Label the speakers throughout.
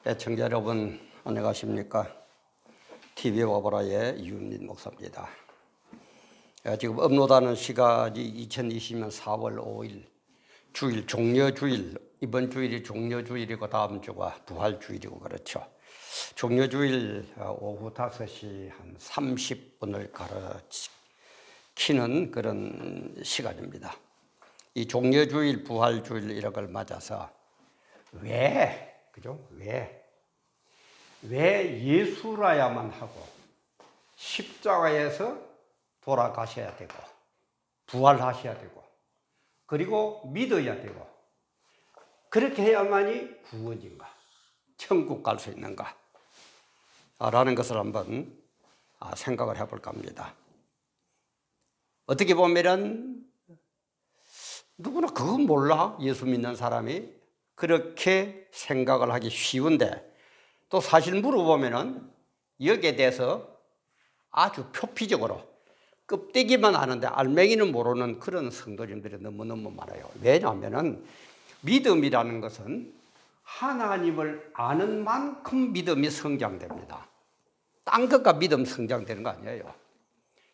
Speaker 1: 애청자 여러분 안녕하십니까? TV 와보라의 이윤민 목사입니다. 지금 업로드하는 시간이 2020년 4월 5일 주일 종려주일, 이번 주일이 종려주일이고 다음 주가 부활주일이고 그렇죠. 종려주일 오후 5시 한 30분을 가르치는 그런 시간입니다. 이 종려주일, 부활주일 이런 걸 맞아서 왜 예수라야만 하고 십자가에서 돌아가셔야 되고 부활하셔야 되고 그리고 믿어야 되고 그렇게 해야만이 구원인가 천국 갈 수 있는가 라는 것을 한번 생각을 해볼까 합니다. 어떻게 보면은 누구나 그건 몰라 예수 믿는 사람이 그렇게 생각을 하기 쉬운데 또 사실 물어보면은 여기에 대해서 아주 표피적으로 껍데기만 아는데 알맹이는 모르는 그런 성도님들이 너무너무 많아요. 왜냐하면은 믿음이라는 것은 하나님을 아는 만큼 믿음이 성장됩니다. 딴 것과 믿음 성장되는 거 아니에요.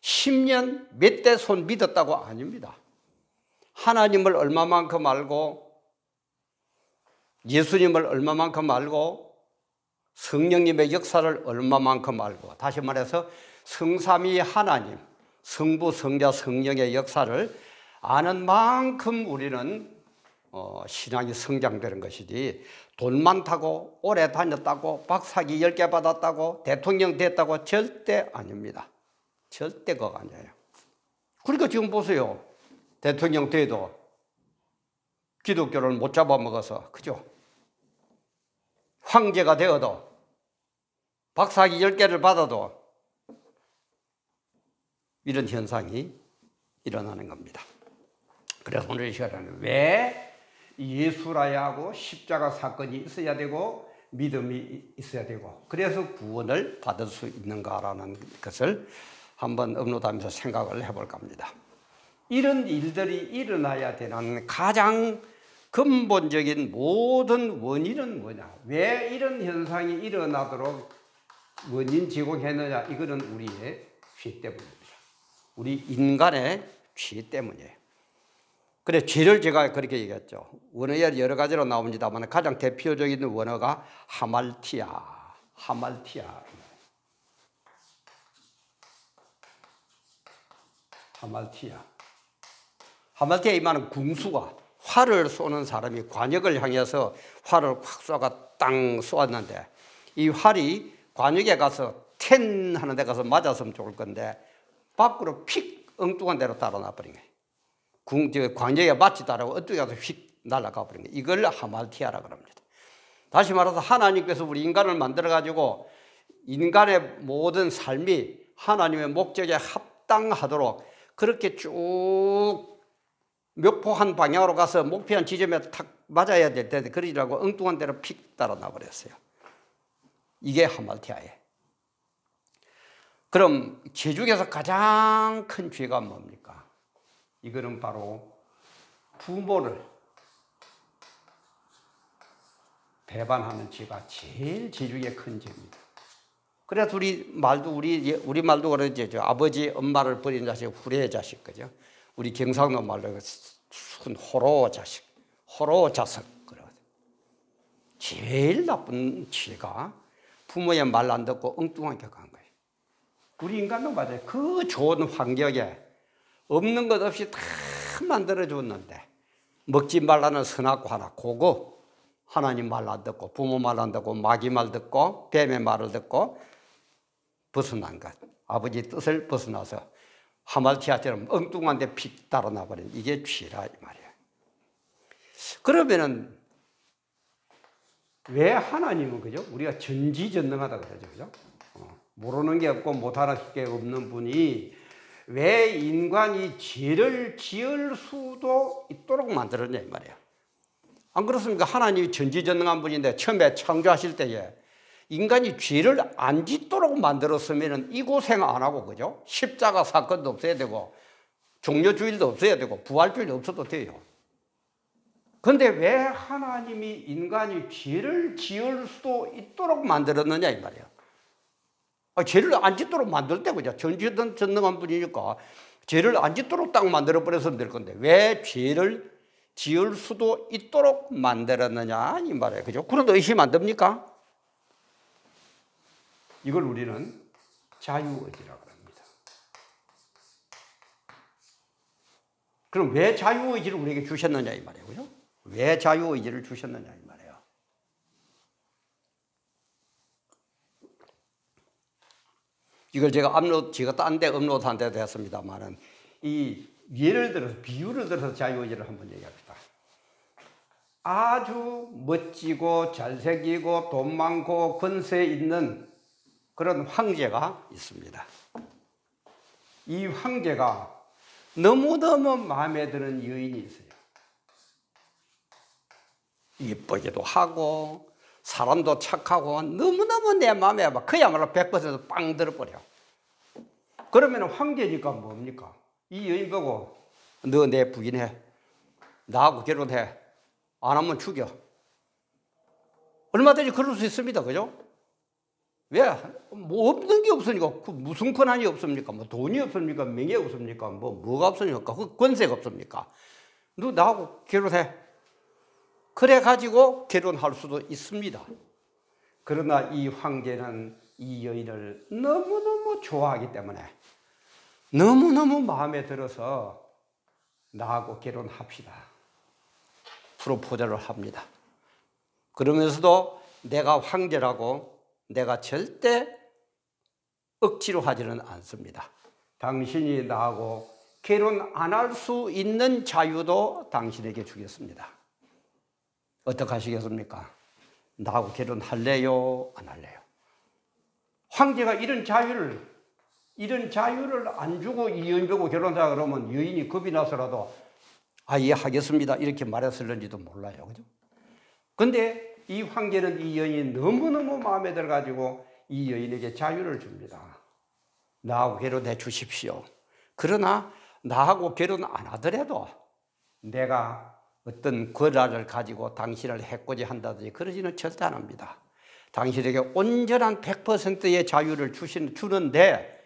Speaker 1: 10년 몇 대 손 믿었다고 아닙니다. 하나님을 얼마만큼 알고 예수님을 얼마만큼 알고 성령님의 역사를 얼마만큼 알고 다시 말해서 성삼위 하나님, 성부, 성자, 성령의 역사를 아는 만큼 우리는 신앙이 성장되는 것이지 돈 많다고 오래 다녔다고 박사기 10개 받았다고 대통령 됐다고 절대 아닙니다. 절대 그거 아니에요. 그러니까 지금 보세요. 대통령 돼도 기독교를 못 잡아먹어서 그죠? 황제가 되어도 박사학위 10개를 받아도 이런 현상이 일어나는 겁니다. 그래서 오늘 이 시간에는 왜 예수라야 하고 십자가 사건이 있어야 되고 믿음이 있어야 되고 그래서 구원을 받을 수 있는가라는 것을 한번 업로드하면서 생각을 해볼까 합니다. 이런 일들이 일어나야 되는 가장 근본적인 모든 원인은 뭐냐? 왜 이런 현상이 일어나도록 원인 제공했느냐? 이거는 우리의 죄 때문입니다. 우리 인간의 죄 때문이에요. 그래 죄를 제가 그렇게 얘기했죠. 원어에 여러 가지로 나옵니다만 가장 대표적인 원어가 하말티아. 하말티아 이 말은 궁수가 활을 쏘는 사람이 관역을 향해서 활을 확 쏘가 땅 쏘았는데 이 활이 관역에 가서 텐 하는 데 가서 맞았으면 좋을 건데 밖으로 픽 엉뚱한 데로 달아나 버린 거예요. 관역에 맞지도 않고 어떻게 가서 휙 날아가 버린 거예요. 이걸 하말티아라고 합니다. 다시 말해서 하나님께서 우리 인간을 만들어 가지고 인간의 모든 삶이 하나님의 목적에 합당하도록 그렇게 쭉 묘포한 방향으로 가서 목표한 지점에 탁 맞아야 될 텐데 그러지라고 엉뚱한 데로 픽 달아나 버렸어요. 이게 하말티아예요. 그럼 죄 중에서 가장 큰 죄가 뭡니까? 이거는 바로 부모를 배반하는 죄가 제일 죄 중에 큰 죄입니다. 그래서 우리 말도 그러죠. 아버지 엄마를 버린 자식 후레의 자식 그죠? 우리 경상도 말로 호로 자식, 호로 자석 그러거든. 제일 나쁜 죄가 부모의 말 안 듣고 엉뚱하게 간 거예요. 우리 인간도 맞아요. 그 좋은 환경에 없는 것 없이 다 만들어 줬는데 먹지 말라는 선악과 하나 그거 하나님 말 안 듣고 부모 말 안 듣고 마귀 말 듣고 뱀의 말을 듣고 벗어난 것 아버지 뜻을 벗어나서 하말티아처럼 엉뚱한 데 픽 달아나 버린 이게 죄라 이 말이에요. 그러면은 왜 하나님은 그죠? 우리가 전지전능하다 그러죠. 그죠? 모르는 게 없고 못하는 게 없는 분이 왜 인간이 죄를 지을 수도 있도록 만들었냐 이 말이에요. 안 그렇습니까? 하나님이 전지전능한 분인데 처음에 창조하실 때에 인간이 죄를 안 짓도록 만들었으면 이 고생 안 하고 그죠? 십자가 사건도 없어야 되고 종려주일도 없어야 되고 부활주일도 없어도 돼요. 근데 왜 하나님이 인간이 죄를 지을 수도 있도록 만들었느냐 이 말이에요. 죄를 안 짓도록 만들 때 그죠. 전지전능한 분이니까 죄를 안 짓도록 딱 만들어 버렸으면 될 건데 왜 죄를 지을 수도 있도록 만들었느냐 이 말이에요. 그죠? 그런데 의심 안 됩니까? 이걸 우리는 자유의지라고 합니다. 그럼 왜 자유의지를 우리에게 주셨느냐 이 말이에요. 그죠? 왜 자유의지를 주셨느냐 이 말이에요. 이걸 제가 딴 데 업로드한 데도 했습니다만은 이 예를 들어서 비유를 들어서 자유의지를 한번 얘기합시다. 아주 멋지고 잘생기고 돈 많고 권세 있는 그런 황제가 있습니다. 이 황제가 너무너무 마음에 드는 여인이 있어요. 이쁘기도 하고 사람도 착하고 너무너무 내 마음에 막 그야말로 100% 빵 들어버려. 그러면 황제니까 뭡니까? 이 여인 보고 너 내 부인해. 나하고 결혼해. 안 하면 죽여. 얼마든지 그럴 수 있습니다. 그죠? 왜? 뭐 없는 게 없으니까 무슨 권한이 없습니까? 뭐 돈이 없습니까? 명예 없습니까? 뭐가 없습니까? 권세가 없습니까? 너 나하고 결혼해. 그래 가지고 결혼할 수도 있습니다. 그러나 이 황제는 이 여인을 너무너무 좋아하기 때문에 너무너무 마음에 들어서 나하고 결혼합시다. 프로포즈를 합니다. 그러면서도 내가 황제라고 내가 절대 억지로 하지는 않습니다. 당신이 나하고 결혼 안 할 수 있는 자유도 당신에게 주겠습니다. 어떻게 하시겠습니까? 나하고 결혼할래요? 안 할래요? 황제가 이런 자유를 안 주고 이 여인 보고 결혼하자 그러면 여인이 겁이 나서라도 예, 하겠습니다. 이렇게 말했을는지도 몰라요. 그죠? 근데 이 황제는 이 여인이 너무너무 마음에 들어가지고 이 여인에게 자유를 줍니다. 나하고 결혼해 주십시오. 그러나 나하고 결혼 안 하더라도 내가 어떤 권한을 가지고 당신을 해코지 한다든지 그러지는 절대 안 합니다. 당신에게 온전한 100%의 자유를 주는데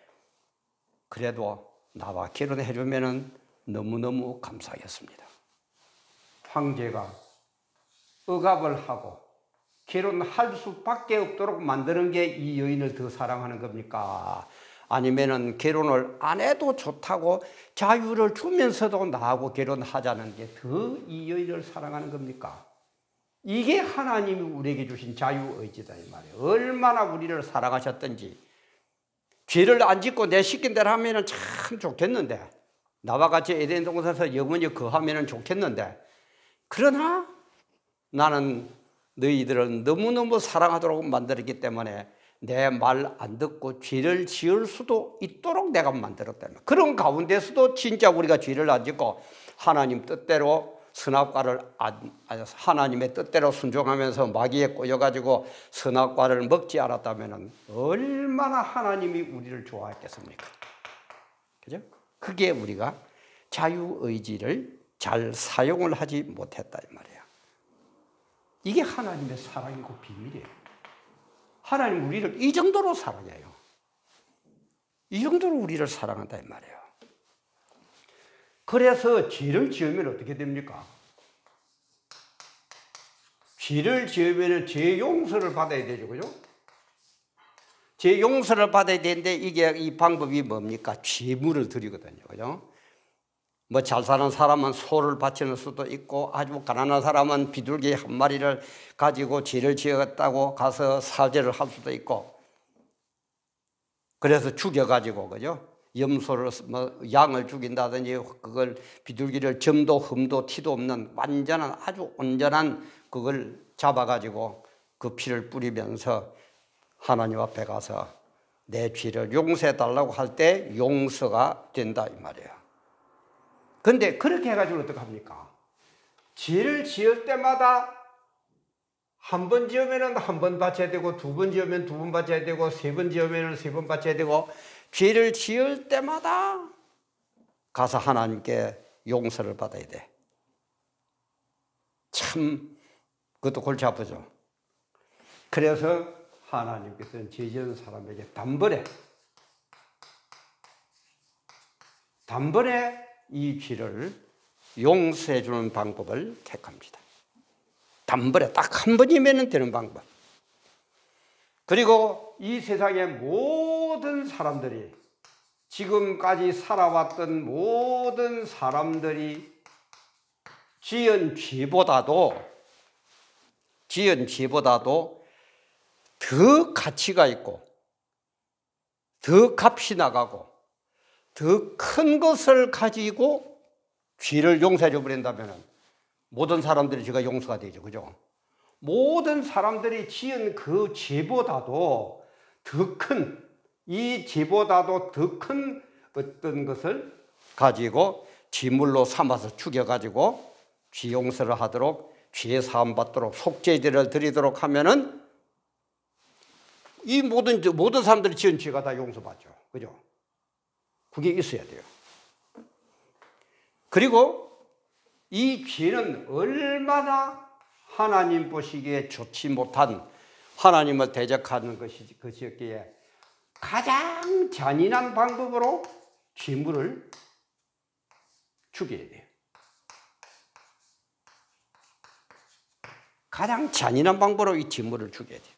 Speaker 1: 그래도 나와 결혼해 주면 너무너무 감사하겠습니다. 황제가 억압을 하고 결혼할 수밖에 없도록 만드는 게 이 여인을 더 사랑하는 겁니까? 아니면은 결혼을 안 해도 좋다고 자유를 주면서도 나하고 결혼하자는 게 더 이 여인을 사랑하는 겁니까? 이게 하나님이 우리에게 주신 자유의지다 이 말이에요. 얼마나 우리를 사랑하셨던지. 죄를 안 짓고 내 시킨 대로 하면은 참 좋겠는데, 나와 같이 에덴 동산에서 영원히 거하면은 좋겠는데, 그러나 나는 너희들을 너무너무 사랑하도록 만들었기 때문에 내 말 안 듣고 죄를 지을 수도 있도록 내가 만들었다. 그런 가운데서도 진짜 우리가 죄를 안 짓고 하나님 뜻대로 선악과를 하나님의 뜻대로 순종하면서 마귀에 꼬여가지고 선악과를 먹지 않았다면 얼마나 하나님이 우리를 좋아했겠습니까? 그죠? 그게 우리가 자유의지를 잘 사용을 하지 못했다 이 말이에요. 이게 하나님의 사랑이고 비밀이에요. 하나님 우리를 이 정도로 사랑해요. 이 정도로 우리를 사랑한다 이 말이에요. 그래서 죄를 지으면 어떻게 됩니까? 죄를 지으면 죄 용서를 받아야 되죠. 그죠? 죄 용서를 받아야 되는데 이게 이 방법이 뭡니까? 제물을 드리거든요. 그죠? 뭐 잘 사는 사람은 소를 바치는 수도 있고 아주 가난한 사람은 비둘기 한 마리를 가지고 죄를 지었다고 가서 사죄를 할 수도 있고 그래서 죽여가지고 그죠? 염소를 뭐 양을 죽인다든지 그걸 비둘기를 점도 흠도 티도 없는 완전한 아주 온전한 그걸 잡아가지고 그 피를 뿌리면서 하나님 앞에 가서 내 죄를 용서해 달라고 할 때 용서가 된다 이 말이에요. 근데 그렇게 해가지고 어떡합니까? 죄를 지을 때마다 한 번 지으면 한 번 바쳐야 되고 두 번 지으면 두 번 바쳐야 되고 세 번 지으면 세 번 바쳐야 되고 죄를 지을 때마다 가서 하나님께 용서를 받아야 돼. 참 그것도 골치 아프죠. 그래서 하나님께서는 죄 지은 사람에게 단번에 이 죄를 용서해 주는 방법을 택합니다. 단번에 딱 한 번이면 되는 방법. 그리고 이 세상의 모든 사람들이, 지금까지 살아왔던 모든 사람들이 지은 죄보다도 더 가치가 있고 더 값이 나가고 더 큰 것을 가지고 죄를 용서해 줘 버린다면 모든 사람들이 죄가 용서가 되죠. 그죠? 모든 사람들이 지은 그 죄보다도 더 큰, 이 죄보다도 더 큰 어떤 것을 가지고 지물로 삼아서 죽여가지고 죄 용서를 하도록, 죄 사함 받도록, 속죄제를 드리도록 하면은 이 모든 사람들이 지은 죄가 다 용서받죠. 그죠? 그게 있어야 돼요. 그리고 이 죄는 얼마나 하나님 보시기에 좋지 못한, 하나님을 대적하는 것이었기에 가장 잔인한 방법으로 죄물을 죽여야 돼요. 가장 잔인한 방법으로 이 죄물을 죽여야 돼요.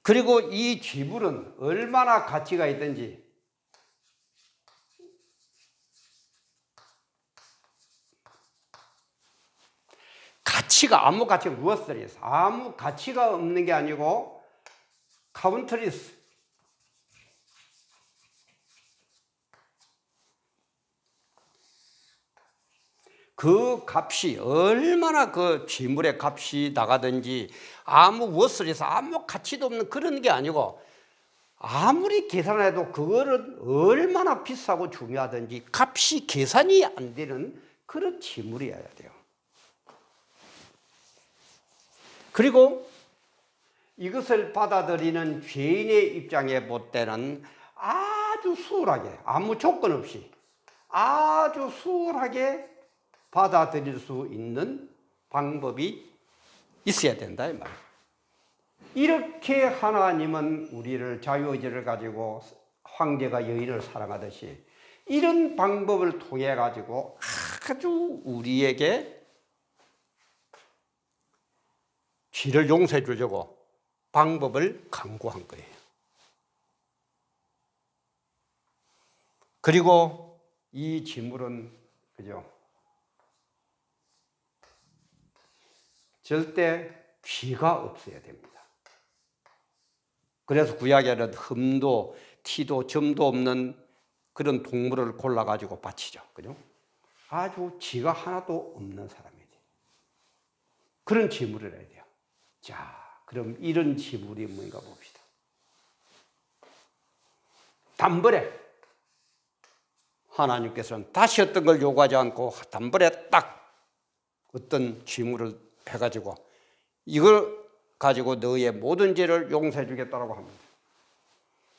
Speaker 1: 그리고 이 죄물은 얼마나 가치가 있든지 아무 가치가 무엇을 아무 가치가 없는 게 아니고 카운트리스, 그 값이 얼마나 그 죄물의 값이 나가든지 아무 무엇을 아무 가치도 없는 그런 게 아니고 아무리 계산해도 그거는 얼마나 비싸고 중요하든지 값이 계산이 안 되는 그런 재물이어야 돼요. 그리고 이것을 받아들이는 죄인의 입장에 볼 때는 아주 수월하게, 아무 조건 없이 아주 수월하게 받아들일 수 있는 방법이 있어야 된다 이 말이에요. 이렇게 하나님은 우리를 자유의지를 가지고 황제가 여인을 사랑하듯이 이런 방법을 통해 가지고 아주 우리에게 죄를 용서해 주려고 방법을 강구한 거예요. 그리고 이 재물은 그죠? 절대 귀가 없어야 됩니다. 그래서 구약에는 흠도 티도 점도 없는 그런 동물을 골라가지고 바치죠. 그죠? 아주 쥐가 하나도 없는 사람이지. 그런 재물을 해야 돼요. 자, 그럼 이런 재물이 뭔가 봅시다. 단번에 하나님께서는 다시 어떤 걸 요구하지 않고 단번에 딱 어떤 재물을 해가지고 이걸 가지고 너의 모든 죄를 용서해 주겠다고 합니다.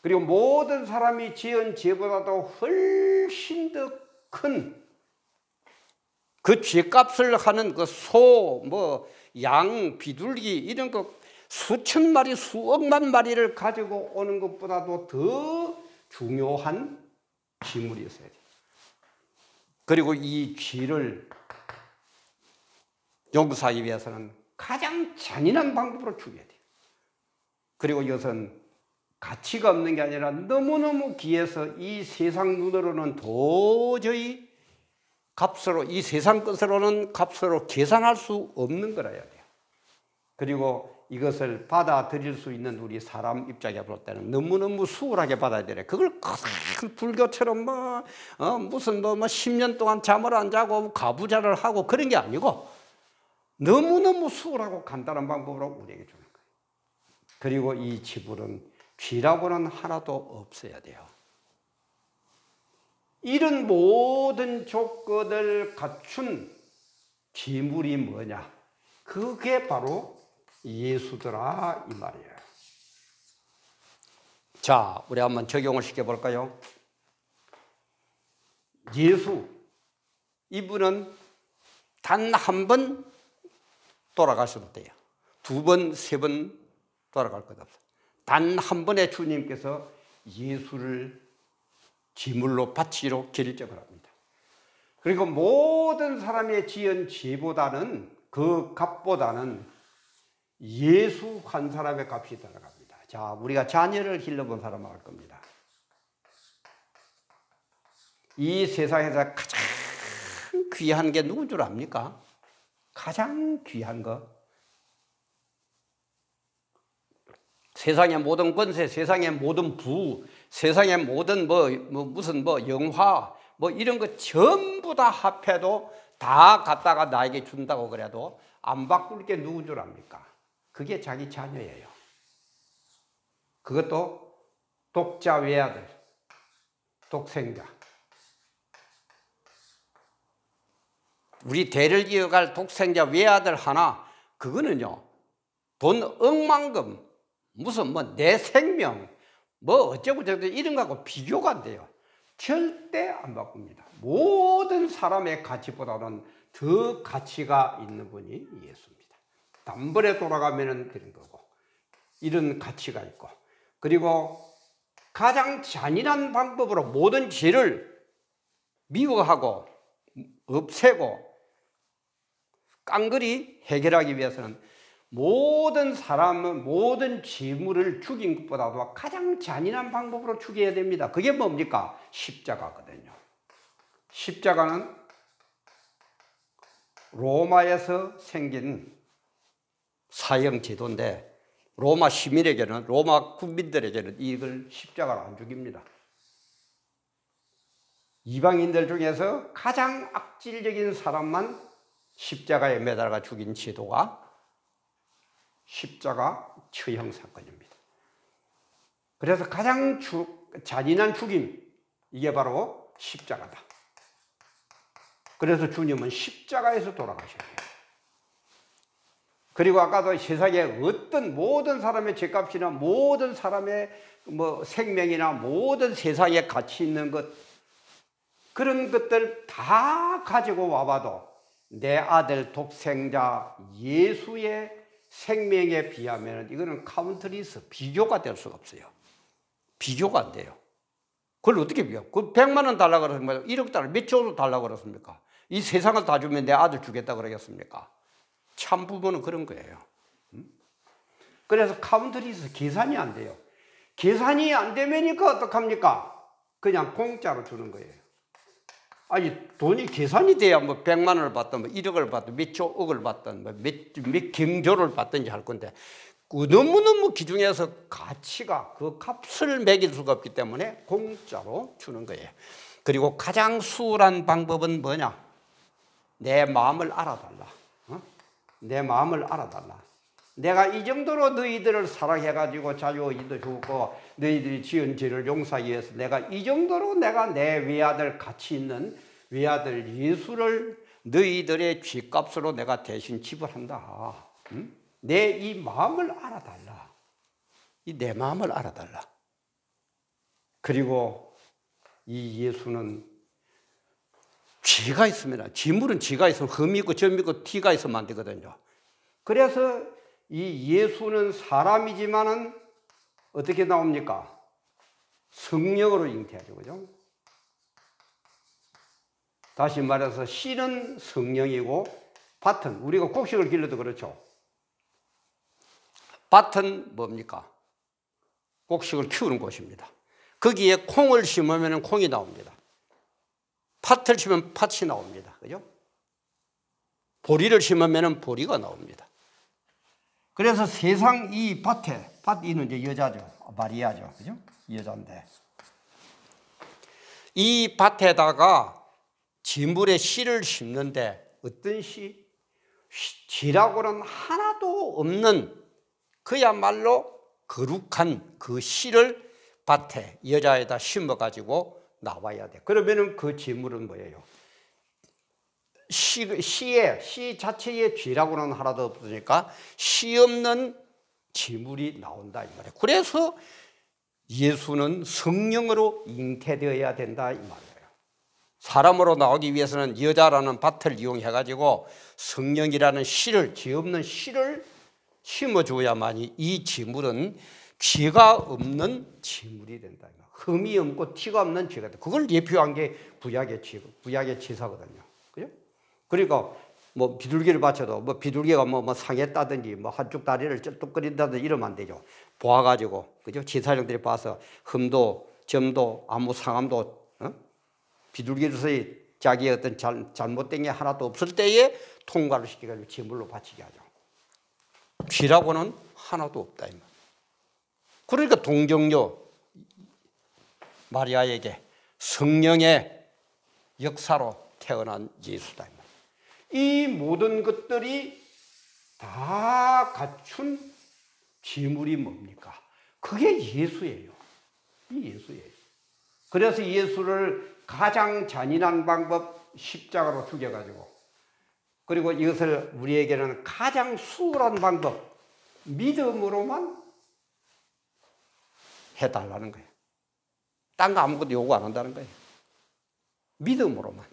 Speaker 1: 그리고 모든 사람이 지은 죄보다도 훨씬 더 큰 그 죄값을 하는 그 소, 양, 비둘기 이런 거 수천 마리, 수억만 마리를 가지고 오는 것보다도 더 중요한 재물이 있어야 돼요. 그리고 이 죄를 용서하기 위해서는 가장 잔인한 방법으로 죽여야 돼요. 그리고 이것은 가치가 없는 게 아니라 너무너무 귀해서 이 세상 눈으로는 도저히 값으로, 이 세상 것으로는 값으로 계산할 수 없는 거라야 돼요. 그리고 이것을 받아들일 수 있는 우리 사람 입장에 볼 때는 너무너무 수월하게 받아들여요. 그걸 불교처럼 무슨 10년 동안 잠을 안 자고 가부좌를 하고 그런 게 아니고 너무너무 수월하고 간단한 방법으로 우리에게 주는 거예요. 그리고 이 재물은 죄라고는 하나도 없어야 돼요. 이런 모든 조건을 갖춘 재물이 뭐냐? 그게 바로 예수더라 이 말이에요. 자, 우리 한번 적용을 시켜볼까요? 예수, 이분은 단 한 번 돌아가셔도 돼요. 두 번, 세 번 돌아갈 것 없어요. 단 한 번에 주님께서 예수를 지물로 바치기로 결정을 합니다. 그리고 모든 사람의 지은 죄보다는 그 값보다는 예수 한 사람의 값이 들어갑니다. 자, 우리가 자녀를 길러본 사람은 알 겁니다. 이 세상에서 가장 귀한 게 누군 줄 압니까? 가장 귀한 거. 세상의 모든 권세, 세상의 모든 부, 세상의 모든 무슨 영화, 이런 거 전부 다 합해도 다 갖다가 나에게 준다고 그래도 안 바꿀 게 누군 줄 압니까? 그게 자기 자녀예요. 그것도 독자 외아들, 독생자. 우리 대를 이어갈 독생자 외아들 하나, 그거는요, 돈 억만금, 무슨 내 생명, 어쩌고 저쩌고 이런 거하고 비교가 안 돼요. 절대 안 바꿉니다. 모든 사람의 가치보다는 더 가치가 있는 분이 예수입니다. 단번에 돌아가면은 그런 거고, 이런 가치가 있고, 그리고 가장 잔인한 방법으로 모든 죄를 미워하고 없애고 깡그리 해결하기 위해서는 모든 사람은 모든 재물을 죽인 것보다도 가장 잔인한 방법으로 죽여야 됩니다. 그게 뭡니까? 십자가거든요. 십자가는 로마에서 생긴 사형 제도인데 로마 시민에게는, 로마 국민들에게는 이걸 십자가로 안 죽입니다. 이방인들 중에서 가장 악질적인 사람만 십자가에 매달아 죽인 제도가 십자가 처형 사건입니다. 그래서 가장 잔인한 죽임, 이게 바로 십자가다. 그래서 주님은 십자가에서 돌아가셔야 돼요. 그리고 아까도 세상에 어떤 모든 사람의 죄값이나 모든 사람의 생명이나 모든 세상에 가치 있는 것, 그런 것들 다 가지고 와봐도 내 아들 독생자 예수의 생명에 비하면 이거는 카운트리스, 비교가 될 수가 없어요. 비교가 안 돼요. 그걸 어떻게 비교? 그 100만 원 달라고 그랬습니까? 1억 달러, 몇 조로 달라고 그랬습니까? 이 세상을 다 주면 내 아들 주겠다 그러겠습니까? 참 부모는 그런 거예요. 그래서 카운트리스, 계산이 안 돼요. 계산이 안 되면니까 어떡합니까? 그냥 공짜로 주는 거예요. 아니, 돈이 계산이 돼야 100만 원을 받든 1억을 받든 몇 조억을 받든 몇 경조를 받든지 할 건데, 너무너무 기중에서 가치가, 그 값을 매길 수가 없기 때문에 공짜로 주는 거예요. 그리고 가장 수월한 방법은 뭐냐? 내 마음을 알아달라. 내 마음을 알아달라. 내가 이 정도로 너희들을 사랑해가지고 자유의도 주고 너희들이 지은 죄를 용서하기 위해서 내가 이 정도로 내가 내 외아들, 가치 있는 외아들 예수를 너희들의 죗값으로 내가 대신 지불한다. 내 이 마음을 알아달라. 이 내 마음을 알아달라. 그리고 이 예수는 죄가 있으면, 지물은 죄가 있으면 흠이 있고 점 있고 티가 있으면 안 되거든요. 그래서 이 예수는 사람이지만은 어떻게 나옵니까? 성령으로 잉태하죠, 그죠? 다시 말해서 씨는 성령이고 밭은, 우리가 곡식을 길러도 그렇죠. 밭은 뭡니까? 곡식을 키우는 곳입니다. 거기에 콩을 심으면 콩이 나옵니다. 팥을 심으면 팥이 나옵니다. 그죠? 보리를 심으면 보리가 나옵니다. 그래서 세상 이 밭에, 이는 이제 여자죠. 마리아죠. 그죠? 여자인데. 이 밭에다가 지물의 씨를 심는데 어떤 씨? 쥐라고는 하나도 없는 그야말로 거룩한 그 씨를 밭에, 여자에다 심어가지고 나와야 돼. 그러면은 그 지물은 뭐예요? 씨 자체에 쥐라고는 하나도 없으니까 씨 없는 지물이 나온다 이 말이에요. 그래서 예수는 성령으로 잉태되어야 된다 이 말이에요. 사람으로 나오기 위해서는 여자라는 밭을 이용해가지고 성령이라는 씨를, 죄 없는 씨를 심어줘야만이 이 지물은 죄가 없는 지물이 된다. 흠이 없고 티가 없는 죄가 된다. 그걸 예표한 게 구약의 제사거든요. 그죠? 그러니까 뭐 비둘기를 바쳐도 뭐 비둘기가 뭐 상했다든지 뭐 한쪽 다리를 쩔뚝거린다든지 이러면 안 되죠. 보아가지고, 그죠? 제사장들이 봐서 흠도 점도 아무 상함도 비둘기로서의 자기의 어떤 잘못된 게 하나도 없을 때에 통과를 시켜가지고 제물로 바치게 하죠. 죄라고는 하나도 없다 이 말. 그러니까 동정녀 마리아에게 성령의 역사로 태어난 예수다 이 말. 이 모든 것들이 다 갖춘 제물이 뭡니까? 그게 예수예요. 이 예수예요. 그래서 예수를 가장 잔인한 방법 십자가로 죽여가지고, 그리고 이것을 우리에게는 가장 수월한 방법 믿음으로만 해달라는 거예요. 딴 거 아무것도 요구 안 한다는 거예요. 믿음으로만.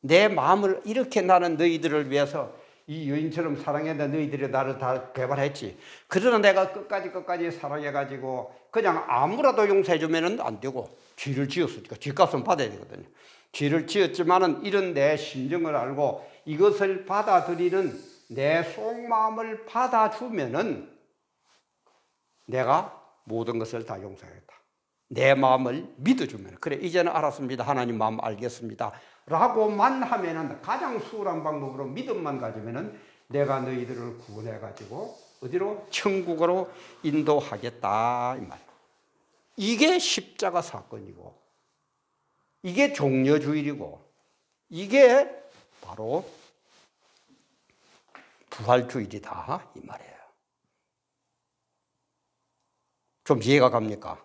Speaker 1: 내 마음을 이렇게 나는 너희들을 위해서 이 여인처럼 사랑했는데 너희들이 나를 다 배반했지. 그러나 내가 끝까지 사랑해가지고 그냥 아무라도 용서해주면 안 되고, 죄를 지었으니까 죄값은 받아야 되거든요. 죄를 지었지만은 이런 내 심정을 알고 이것을 받아들이는 내 속마음을 받아주면은 내가 모든 것을 다 용서하겠다. 내 마음을 믿어주면, 그래 이제는 알았습니다. 하나님 마음 알겠습니다. 라고만 하면은, 가장 수월한 방법으로 믿음만 가지면은 내가 너희들을 구원해가지고 어디로? 천국으로 인도하겠다 이 말이에요. 이게 십자가 사건이고, 이게 종려주일이고, 이게 바로 부활주일이다 이 말이에요. 좀 이해가 갑니까?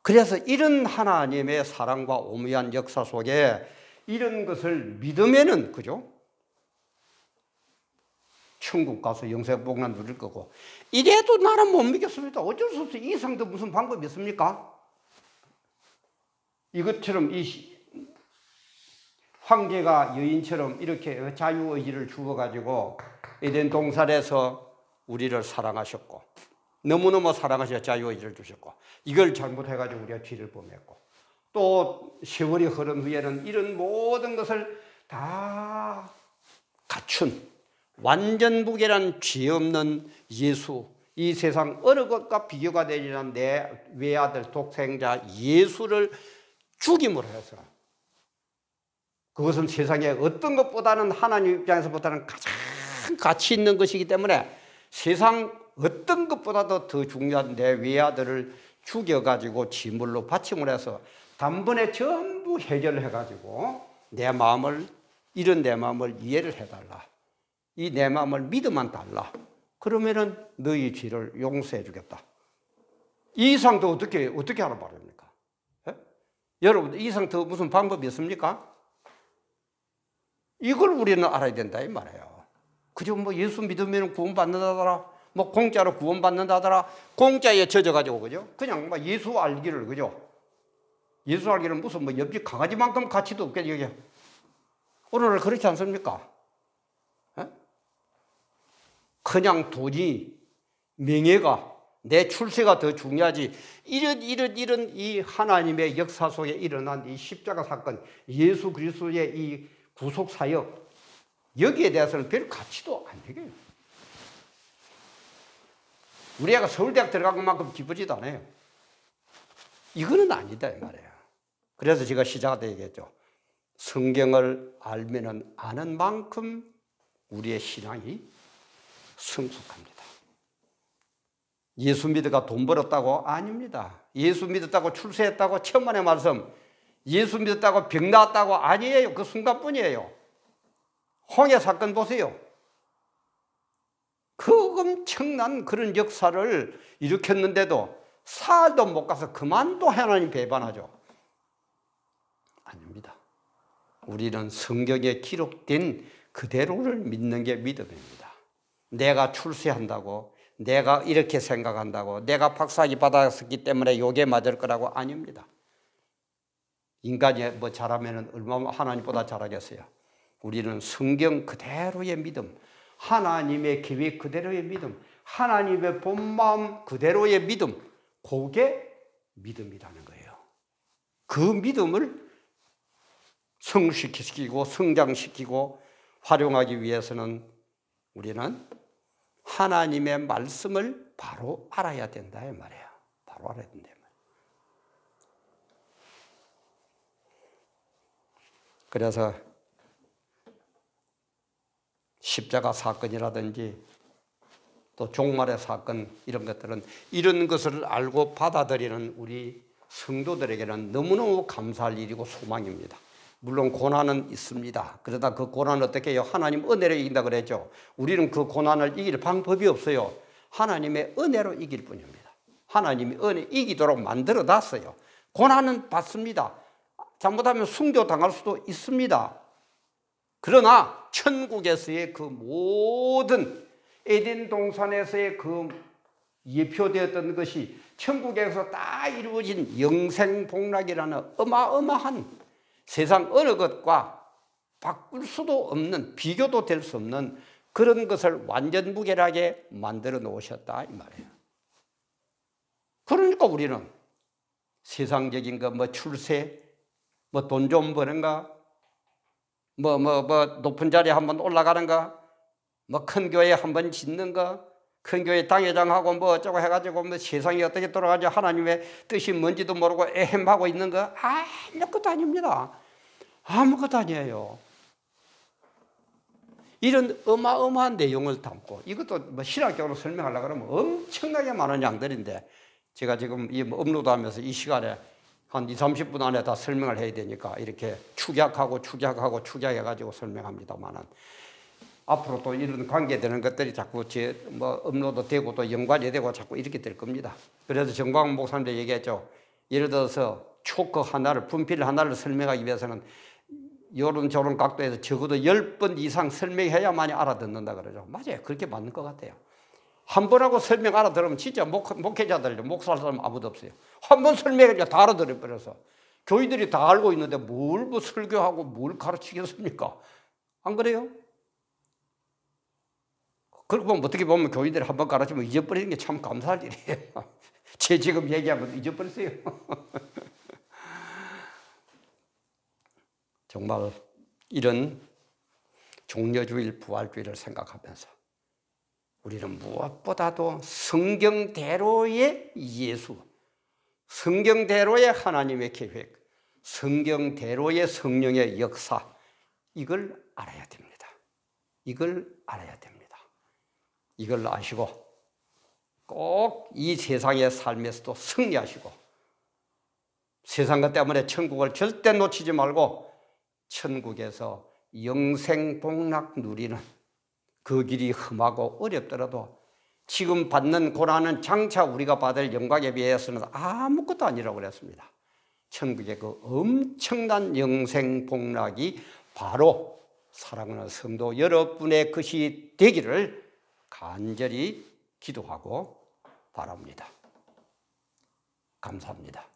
Speaker 1: 그래서 이런 하나님의 사랑과 오묘한 역사 속에 이런 것을 믿으면은, 그죠? 천국 가서 영생복만 누릴 거고, 이래도 나는 못 믿겠습니다. 어쩔 수 없어. 이 이상도 무슨 방법이 있습니까? 이것처럼 이 황제가 여인처럼 이렇게 자유의지를 주어가지고 에덴 동산에서 우리를 사랑하셨고, 너무너무 사랑하셔서 자유의지를 주셨고, 이걸 잘못해가지고 우리가 죄를 범했고, 또 세월이 흐른 후에는 이런 모든 것을 다 갖춘 완전무결한 죄 없는 예수, 이 세상 어느 것과 비교가 되지 않는 내 외아들 독생자 예수를 죽임으로 해서, 그것은 세상에 어떤 것보다는 하나님 입장에서보다는 가장 가치 있는 것이기 때문에 세상 어떤 것보다도 더 중요한 내 외아들을 죽여가지고 제물로 바침을 해서 단번에 전부 해결해가지고 내 마음을, 이런 내 마음을 이해를 해달라. 이 내 마음을 믿어만 달라. 그러면은 너희 죄를 용서해 주겠다. 이 이상 더 어떻게 하라 말입니까? 예? 여러분, 이 이상 더 무슨 방법이 있습니까? 이걸 우리는 알아야 된다 이 말이에요. 그저 뭐 예수 믿으면 구원받는다더라, 뭐 공짜로 구원받는다더라, 공짜에 젖어가지고, 그죠? 그냥 뭐 예수 알기를, 그죠? 예수 알기를 무슨 뭐 옆집 강아지만큼 가치도 없겠죠, 이게. 오늘날 그렇지 않습니까? 에? 그냥 돈이, 명예가, 내 출세가 더 중요하지. 이런 이 하나님의 역사 속에 일어난 이 십자가 사건, 예수 그리스도의 이 구속 사역, 여기에 대해서는 별 가치도 안 되게요. 우리 애가 서울대학 들어간 것만큼 기쁘지도 않아요. 이거는 아니다 이 말이에요. 그래서 제가 시작할 때 얘기했죠. 성경을 알면은 아는 만큼 우리의 신앙이 성숙합니다. 예수 믿어가 돈 벌었다고? 아닙니다. 예수 믿었다고 출세했다고? 천만의 말씀. 예수 믿었다고 병 나았다고? 아니에요. 그 순간뿐이에요. 홍해 사건 보세요. 그 엄청난 그런 역사를 일으켰는데도 살도 못 가서 그만 또 하나님 배반하죠. 아닙니다. 우리는 성경에 기록된 그대로를 믿는 게 믿음입니다. 내가 출세한다고, 내가 이렇게 생각한다고, 내가 박사학위 받았기 때문에 요게 맞을 거라고 아닙니다. 인간이 뭐 잘하면 얼마나 하나님보다 잘하겠어요. 우리는 성경 그대로의 믿음, 하나님의 계획 그대로의 믿음, 하나님의 본 마음 그대로의 믿음, 그게 믿음이라는 거예요. 그 믿음을 성숙시키고 성장시키고 활용하기 위해서는 우리는 하나님의 말씀을 바로 알아야 된다 이 말이에요. 바로 알아야 된다. 그래서 십자가 사건이라든지 또 종말의 사건 이런 것들은 이런 것을 알고 받아들이는 우리 성도들에게는 너무너무 감사할 일이고 소망입니다. 물론 고난은 있습니다. 그러다 그 고난을 어떻게 해요? 하나님 은혜로 이긴다 그랬죠. 우리는 그 고난을 이길 방법이 없어요. 하나님의 은혜로 이길 뿐입니다. 하나님이 은혜 이기도록 만들어 놨어요. 고난은 받습니다. 잘못하면 순교당할 수도 있습니다. 그러나 천국에서의 그 모든 에덴 동산에서의 그 예표되었던 것이 천국에서 다 이루어진 영생복락이라는 어마어마한 세상 어느 것과 바꿀 수도 없는, 비교도 될 수 없는 그런 것을 완전 무결하게 만들어 놓으셨다 이 말이에요. 그러니까 우리는 세상적인 거 뭐 출세, 뭐 돈 좀 버는가, 뭐 높은 자리에 한번 올라가는 거, 뭐 큰 교회 한번 짓는 거, 큰 교회 당회장하고 뭐 어쩌고 해가지고 뭐 세상이 어떻게 돌아가지 하나님의 뜻이 뭔지도 모르고 애헴하고 있는 거 아무것도 아닙니다. 아무것도 아니에요. 이런 어마어마한 내용을 담고 이것도 뭐 신학적으로 설명하려고 그러면 엄청나게 많은 양들인데 제가 지금 이 업로드하면서 이 시간에 한 20-30분 안에 다 설명을 해야 되니까 이렇게 축약해가지고 설명합니다만은 앞으로 또 이런 관계되는 것들이 자꾸 뭐 업로드 되고 또 연관이 되고 자꾸 이렇게 될 겁니다. 그래서 정광훈 목사님도 얘기했죠. 예를 들어서 초크 하나를, 분필 하나를 설명하기 위해서는 요런 저런 각도에서 적어도 10번 이상 설명해야만이 알아듣는다 그러죠. 맞아요. 그렇게 맞는 것 같아요. 한 번 하고 설명 알아들으면 진짜 목회자들, 목사할 사람 아무도 없어요. 한 번 설명하니까 다 알아들어 버려서 교인들이 다 알고 있는데 뭘 뭐 설교하고 뭘 가르치겠습니까? 안 그래요? 그리고 보면 어떻게 보면 교인들이 한 번 가르치면 잊어버리는 게 참 감사할 일이에요. 제 지금 얘기한 건 잊어버렸어요. 정말 이런 종려주일, 부활주일을 생각하면서 우리는 무엇보다도 성경대로의 예수, 성경대로의 하나님의 계획, 성경대로의 성령의 역사, 이걸 알아야 됩니다. 이걸 알아야 됩니다. 이걸 아시고 꼭 이 세상의 삶에서도 승리하시고 세상 것 때문에 천국을 절대 놓치지 말고 천국에서 영생복락 누리는 그 길이 험하고 어렵더라도 지금 받는 고난은 장차 우리가 받을 영광에 비해서는 아무것도 아니라고 그랬습니다. 천국의 그 엄청난 영생복락이 바로 사랑하는 성도 여러분의 것이 되기를 간절히 기도하고 바랍니다. 감사합니다.